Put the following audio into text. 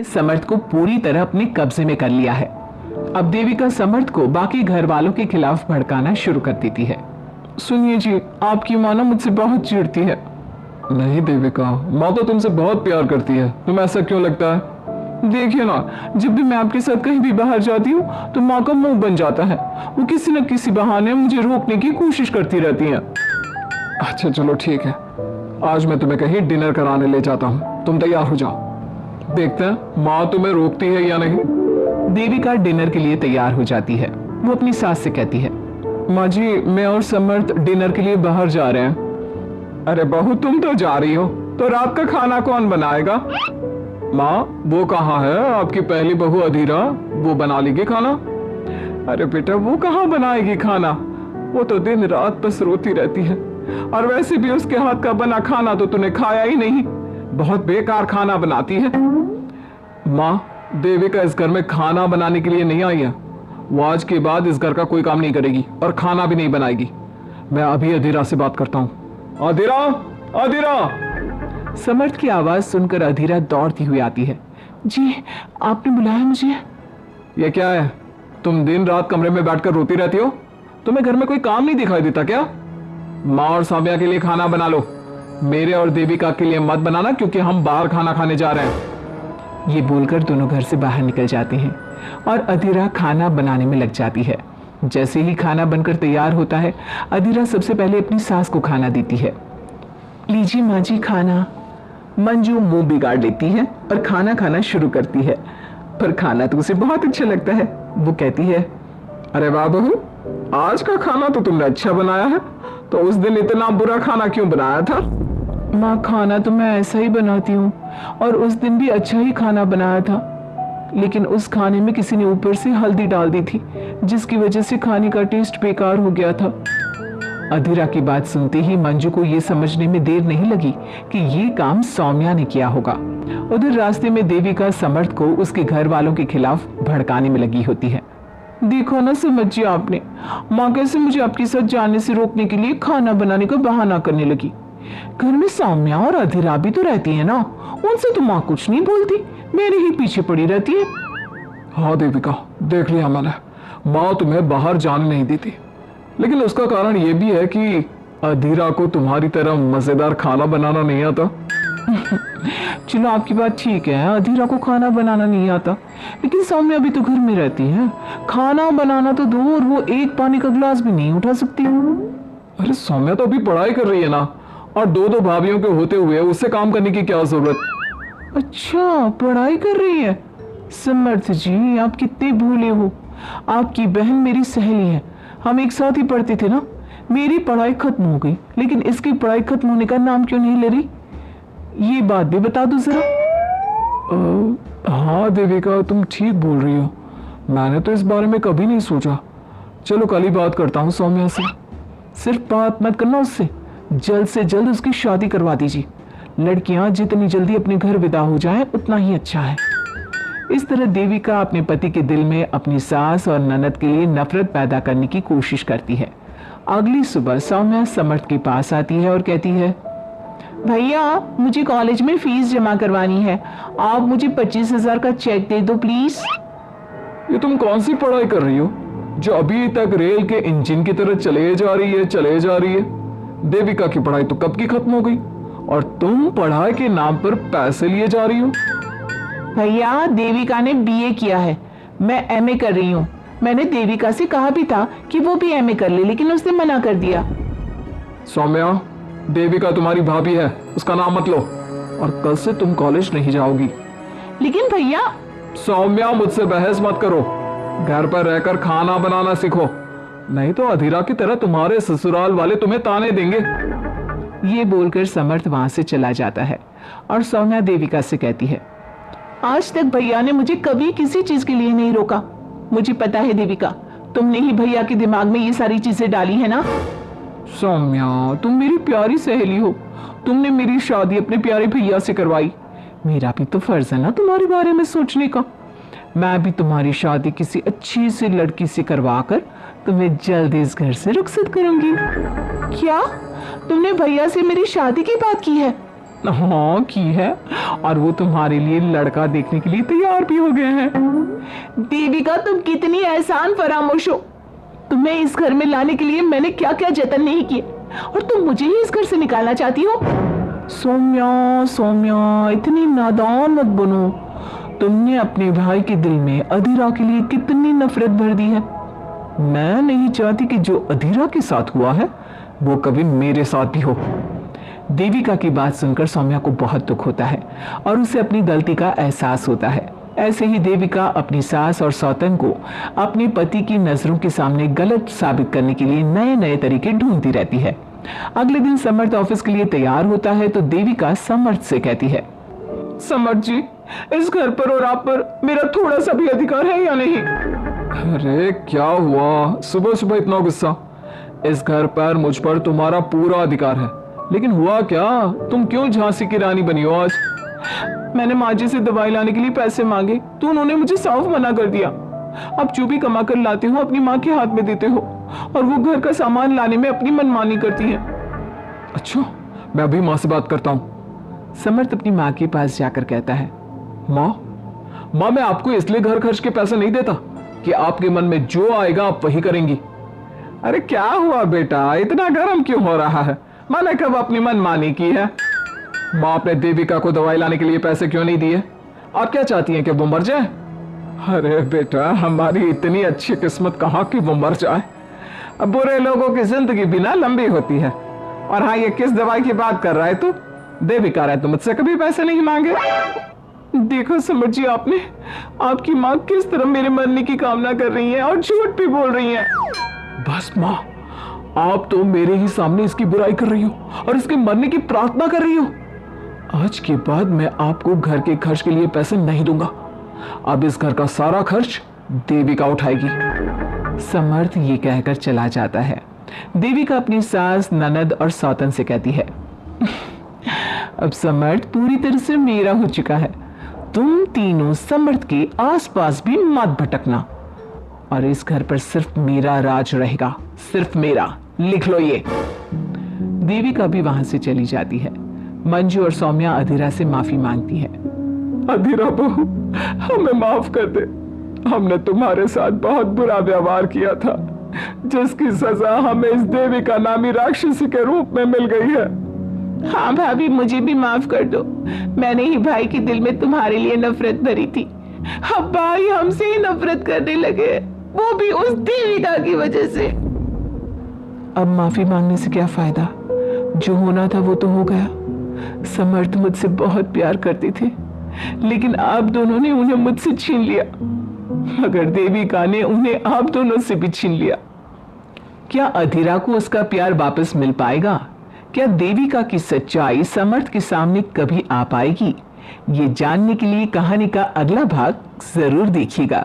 समर्थ को पूरी तरह अपने कब्जे में कर लिया है। अब देविका समर्थ को बाकी घर वालों के खिलाफ भड़काना शुरू कर देती है। सुनिए जी, आपकी माँ ना मुझसे बहुत चिढ़ती है। नहीं देविका, माँ तो तुमसे बहुत प्यार करती है, तुम्हें ऐसा क्यों लगता है? देखिए ना, जब भी मैं आपके साथ कहीं भी बाहर जाती हूँ तो माँ का मुंह बन जाता है। वो किसी न किसी बहाने मुझे रोकने की कोशिश करती रहती है। अच्छा चलो ठीक है, आज मैं तुम्हें कहीं डिनर कराने ले जाता हूँ, तुम तैयार हो जाओ, देखते हैं माँ तुम्हें रोकती है या नहीं। देविका डिनर के लिए तैयार हो जाती है। वो अपनी सास से कहती है, माँ जी मैं और समर्थ डिनर के लिए बाहर जा रहे हैं। अरे बहू, तुम तो जा रही हो तो रात का खाना कौन बनाएगा? माँ वो कहाँ है आपकी पहली बहू अधीरा, वो बना लेगी खाना? अरे बेटा, वो कहाँ बनाएगी खाना, वो तो दिन रात बस रोती रहती है, और वैसे भी उसके हाथ का बना खाना तो तूने खाया ही नहीं, बहुत बेकार खाना बनाती है। माँ, देविका इस घर में खाना बनाने के लिए नहीं आई है, वो आज के बाद इस घर का कोई काम नहीं करेगी और खाना भी नहीं बनाएगी। मैं अभी अधीरा से बात करता हूँ। अधीरा, अधीरा। समर्थ की आवाज सुनकर अधीरा दौड़ती हुई आती है। जी, आपने बुलाया मुझे? ये क्या है, तुम दिन रात कमरे में बैठकर रोती रहती हो, तुम्हें घर में कोई काम नहीं दिखाई देता क्या? माँ और सौम्या के लिए खाना बना लो, मेरे और देविका के लिए मत बनाना, क्योंकि हम बाहर खाना खाने जा रहे हैं। ये बोलकर दोनों घर से बाहर निकल जाते हैं और अधीरा खाना बनाने में लग जाती है। जैसे ही खाना बनकर तैयार होता है, अधीरा सबसे पहले अपनी सास को खाना देती है। लीजिए माँ जी खाना। मंजू मुंह बिगाड़ लेती है और खाना खाना शुरू करती है, पर खाना तो उसे बहुत अच्छा लगता है। वो कहती है, अरे वाह बहू, आज का खाना तो तुमने अच्छा बनाया है, तो उस दिन इतना बुरा खाना क्यों बनाया था? माँ, खाना तो मैं ऐसा ही बनाती हूँ, और उस दिन भी अच्छा ही खाना बनाया था, लेकिन उस खाने में किसी ने ऊपर से हल्दी डाल दी थी, जिसकी वजह से खाने का टेस्ट बेकार हो गया था। अधीरा की बात सुनते ही मंजू को ये समझने में देर नहीं लगी कि ये काम सौम्या ने किया होगा। उधर रास्ते में देविका समर्थ को उसके घर वालों के खिलाफ भड़काने में लगी होती है। देखो ना समझिए, आपने माँ कैसे मुझे आपके साथ जाने से रोकने के लिए खाना बनाने का बहाना करने लगी। घर में सौम्या और अधीरा भी तो रहती है ना, उनसे तो माँ कुछ नहीं बोलती, मेरे ही पीछे पड़ी रहती है। हाँ देविका, देख लिया मैंने, माँ तुम्हें बाहर जाने नहीं देती, लेकिन उसका कारण ये भी है कि अधीरा को तुम्हारी तरह मजेदार खाना बनाना नहीं आता। चलो आपकी बात ठीक है, अधीरा को खाना बनाना नहीं आता, लेकिन सौम्या भी तो घर में रहती है, खाना बनाना तो दूर, वो एक पानी का गिलास भी नहीं उठा सकती। अरे सौम्या तो अभी पढ़ाई कर रही है ना, और दो दो भाभीयों के होते हुए उससे काम करने की क्या जरूरत? अच्छा, पढ़ाई कर रही है। समर्थ जी, आप कितने भूले हो, आपकी बहन मेरी सहेली है, हम एक साथ ही पढ़ते थे ना। मेरी पढ़ाई खत्म हो गई, लेकिन इसकी पढ़ाई खत्म होने का नाम क्यों नहीं ले रही, ये बात भी बता दो जरा। हाँ देविका, तुम ठीक बोल रही हो, मैंने तो इस बारे में कभी नहीं सोचा। चलो कल ही बात करता हूँ सौम्या से। सिर्फ बात मत करना उससे, जल्द से जल्द उसकी शादी करवा दीजिए। लड़कियां जितनी जल्दी अपने घर विदा हो जाएं उतना ही अच्छा है। इस तरह देविका अपने पति के दिल में अपनी सास और ननद के लिए नफरत पैदा करने की कोशिश करती है। अगली सुबह सौम्या समर्थ के पास आती है और कहती है, भैया मुझे कॉलेज में फीस जमा करवानी है, आप मुझे 25,000 का चेक दे दो प्लीज। ये तुम कौन सी पढ़ाई कर रही हो जो अभी तक रेल के इंजन की तरह चले जा रही है? देविका की पढ़ाई तो कब की खत्म हो गई, और तुम पढ़ाई के नाम पर पैसे लिए जा रही हो। भैया देविका ने बीए किया है, मैं एमए कर रही हूँ। मैंने देविका से कहा भी था कि वो भी एमए कर ले, लेकिन उसने मना कर दिया। सौम्या, देविका तुम्हारी भाभी है, उसका नाम मत लो, और कल से तुम कॉलेज नहीं जाओगी। लेकिन भैया। सौम्या, मुझसे बहस मत करो, घर पर रहकर खाना बनाना सीखो, नहीं तो अधीरा की तरह तुम्हारे ससुराल वाले तुम्हें ताने देंगे। ये बोलकर समर्थ वहां से चला जाता है और सौम्या देविका से कहती है, आज तक भैया ने मुझे कभी किसी चीज के लिए नहीं रोका। मुझे पता है देविका, तुमने ही भैया के दिमाग में ये सारी चीजें डाली है ना। सौम्या, तुम मेरी प्यारी सहेली हो, तुमने मेरी शादी अपने प्यारे भैया से करवाई, मेरा भी तो फर्ज है ना तुम्हारे बारे में सोचने का। मैं भी तुम्हारी शादी किसी अच्छी सी लड़की से करवाकर तुम्हें जल्द इस घर से रुखसत करूंगी। क्या तुमने भैया से मेरी शादी की बात की है? हाँ की है, और वो तुम्हारे लिए लड़का देखने के लिए तैयार भी हो गए हैं। देविका, तुम कितनी एहसान फरामोश हो। तुम्हें इस घर में लाने के लिए मैंने क्या क्या जतन नहीं किए, और तुम मुझे ही इस घर से निकालना चाहती हो। सौम्या सौम्या, इतनी नादान मत बनो। तुमने अपने भाई के दिल में अधीरा के लिए कितनी नफरत भर दी है। मैं नहीं चाहती कि जो अधीरा के साथ हुआ है वो कभी मेरे साथ भी हो। देविका की बात सुनकर सौम्या को बहुत दुख होता है और उसे अपनी गलती का एहसास होता है। ऐसे ही देविका अपनी सास और सौतन को अपने पति की नजरों के सामने गलत साबित करने के लिए नए नए तरीके ढूंढती रहती है। अगले दिन समर्थ ऑफिस के लिए तैयार होता है तो देविका समर्थ से कहती है, समर्थ जी, इस घर पर और आप पर मेरा थोड़ा सा भी अधिकार है या नहीं? अरे क्या हुआ, सुबह सुबह इतना गुस्सा? इस घर पर मुझ पर तुम्हारा पूरा अधिकार है, लेकिन हुआ क्या? तुम क्यों झांसी की रानी बनी हो आज? मैंने माँ जी से दवाई लाने के लिए पैसे मांगे तो उन्होंने मुझे साफ मना कर दिया। अब जो भी कमा कर लाते हो अपनी माँ के हाथ में देते हो, और वो घर का सामान लाने में अपनी मनमानी करती है। अच्छा, मैं अभी माँ से बात करता हूँ। समर्थ अपनी माँ के पास जाकर कहता है, माँ मैं आपको इसलिए घर खर्च के पैसे नहीं देता कि आपके मन में जो आएगा आप वही करेंगी। अरे क्या हुआ बेटा, इतना गर्म क्यों हो रहा है? मैंने कब अपनी मनमानी की है? माँ, आपने देविका को दवाई लाने के लिए पैसे क्यों नहीं दिए? आप क्या चाहती हैं कि वो मर जाए? अरे बेटा, हमारी इतनी अच्छी किस्मत कहाँ कि वो मर जाए। अब बुरे लोगों की जिंदगी बिना लंबी होती है। और हाँ, ये किस दवाई की बात कर रहा है तू? देविका रहे तो मुझसे कभी पैसे नहीं मांगे। देखो समर्थ जी, आपकी माँ किस तरह मेरे मरने की कामना कर रही है और झूठ भी बोल रही है। बस माँ, आप तो मेरे ही सामने इसकी बुराई कर रही हो और इसके मरने की प्रार्थना कर रही हो। आज के बाद मैं आपको घर के खर्च के लिए पैसे नहीं दूंगा। अब इस घर का सारा खर्च देविका उठाएगी। समर्थ ये कहकर चला जाता है। देविका अपनी सास, ननद और सौतन से कहती है, अब समर्थ पूरी तरह से मेरा हो चुका है। तुम तीनों समर्थ के आसपास भी मत भटकना, और इस घर पर सिर्फ मेरा राज रहेगा, सिर्फ मेरा। लिख लो ये। देविका भी वहां से चली जाती है। मंजू और सौम्या अधीरा से माफी मांगती है। अधीरा बहू, हमें माफ कर दे। हमने तुम्हारे साथ बहुत बुरा व्यवहार किया था, जिसकी सजा हमें इस देविका नामी राक्षसी के रूप में मिल गई है। हाँ भाभी, मुझे भी माफ कर दो। मैंने ही भाई के दिल में तुम्हारे लिए नफरत भरी थी। अब भाई हमसे ही नफरत करने लगे, वो भी उस देविका की वजह से। अब माफी मांगने से क्या फायदा? जो होना था वो तो हो गया। समर्थ मुझसे बहुत प्यार करते थे, लेकिन आप दोनों ने उन्हें मुझसे छीन लिया, मगर देविका ने उन्हें आप दोनों से भी छीन लिया। क्या अधीरा को उसका प्यार वापस मिल पाएगा? क्या देविका की सच्चाई समर्थ के सामने कभी आ पाएगी? ये जानने के लिए कहानी का अगला भाग जरूर देखिएगा।